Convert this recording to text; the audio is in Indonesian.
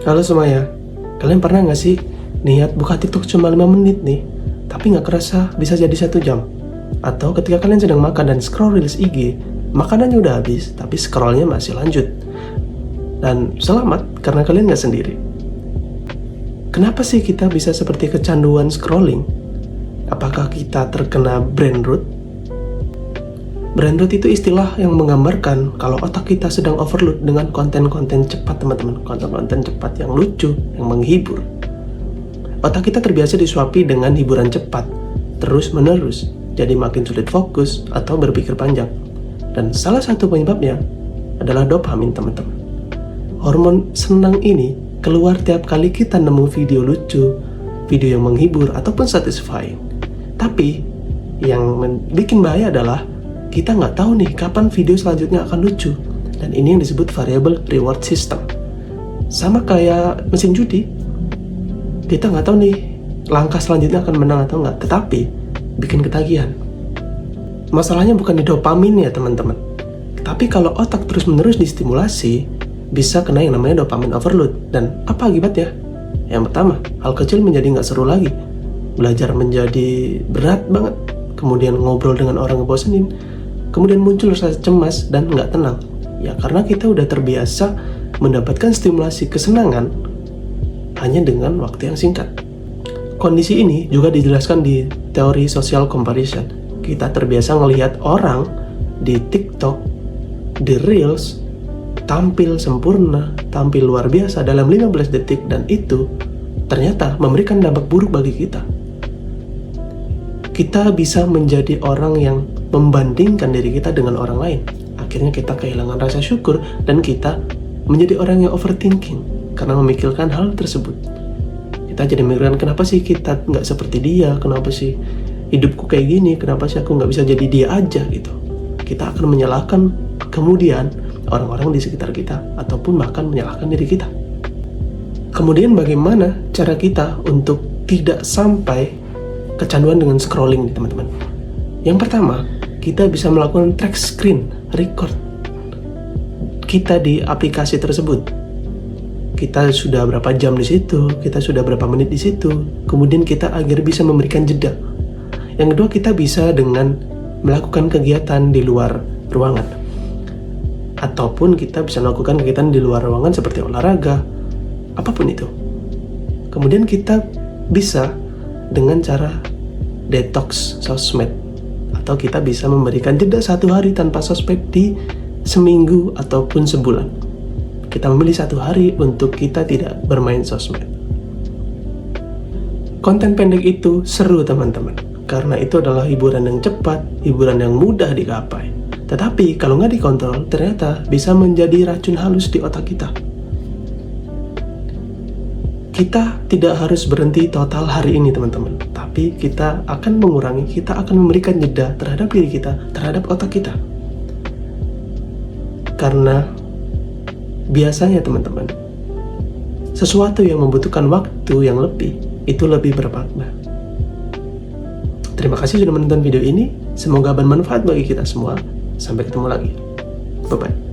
Halo semuanya, kalian pernah nggak sih niat buka TikTok cuma 5 menit nih, tapi nggak kerasa bisa jadi 1 jam? Atau ketika kalian sedang makan dan scroll reels IG, makanannya udah habis, tapi scrollnya masih lanjut. Dan selamat, karena kalian nggak sendiri. Kenapa sih kita bisa seperti kecanduan scrolling? Apakah kita terkena brain rot? Brain rot itu istilah yang menggambarkan kalau otak kita sedang overload dengan konten-konten cepat, teman-teman. Konten-konten cepat yang lucu, yang menghibur. Otak kita terbiasa disuapi dengan hiburan cepat, terus-menerus, jadi makin sulit fokus atau berpikir panjang. Dan salah satu penyebabnya adalah dopamin, teman-teman. Hormon senang ini keluar tiap kali kita nemu video lucu, video yang menghibur, ataupun satisfying. Tapi, yang bikin bahaya adalah kita nggak tahu nih kapan video selanjutnya akan lucu. Dan ini yang disebut variable reward system. Sama kayak mesin judi, kita nggak tahu nih langkah selanjutnya akan menang atau nggak, tetapi bikin ketagihan. Masalahnya bukan di dopamin ya teman-teman, tapi kalau otak terus-menerus distimulasi, bisa kena yang namanya dopamin overload. Dan apa akibatnya? Yang pertama, hal kecil menjadi nggak seru lagi, belajar menjadi berat banget, kemudian ngobrol dengan orang ngebosenin, kemudian muncul rasa cemas dan nggak tenang. Ya karena kita udah terbiasa mendapatkan stimulasi kesenangan hanya dengan waktu yang singkat. Kondisi ini juga dijelaskan di teori social comparison. Kita terbiasa ngelihat orang di TikTok, di Reels, tampil sempurna, tampil luar biasa dalam 15 detik, dan itu ternyata memberikan dampak buruk bagi kita. Kita bisa menjadi orang yang membandingkan diri kita dengan orang lain. Akhirnya kita kehilangan rasa syukur dan kita menjadi orang yang overthinking karena memikirkan hal tersebut. Kita jadi memikirkan, kenapa sih kita nggak seperti dia, kenapa sih hidupku kayak gini, kenapa sih aku nggak bisa jadi dia aja gitu. Kita akan menyalahkan kemudian orang-orang di sekitar kita, ataupun bahkan menyalahkan diri kita. Kemudian bagaimana cara kita untuk tidak sampai kecanduan dengan scrolling nih teman-teman? Yang pertama, kita bisa melakukan track screen record kita di aplikasi tersebut. Kita sudah berapa jam di situ, kita sudah berapa menit di situ, kemudian kita agar bisa memberikan jeda. Yang kedua, kita bisa dengan melakukan kegiatan di luar ruangan, ataupun kita bisa melakukan kegiatan di luar ruangan seperti olahraga, apapun itu. Kemudian kita bisa dengan cara detox sosmed, atau kita bisa memberikan jeda 1 hari tanpa sosmed di seminggu ataupun sebulan. Kita memilih 1 hari untuk kita tidak bermain sosmed. Konten pendek itu seru teman-teman, karena itu adalah hiburan yang cepat, hiburan yang mudah digapai. Tetapi kalau nggak dikontrol, ternyata bisa menjadi racun halus di otak kita. Kita tidak harus berhenti total hari ini teman-teman, tapi kita akan mengurangi, kita akan memberikan jeda terhadap diri kita, terhadap otak kita. Karena biasanya teman-teman, sesuatu yang membutuhkan waktu yang lebih, itu lebih bermakna. Terima kasih sudah menonton video ini, semoga bermanfaat bagi kita semua. Sampai ketemu lagi, bye-bye.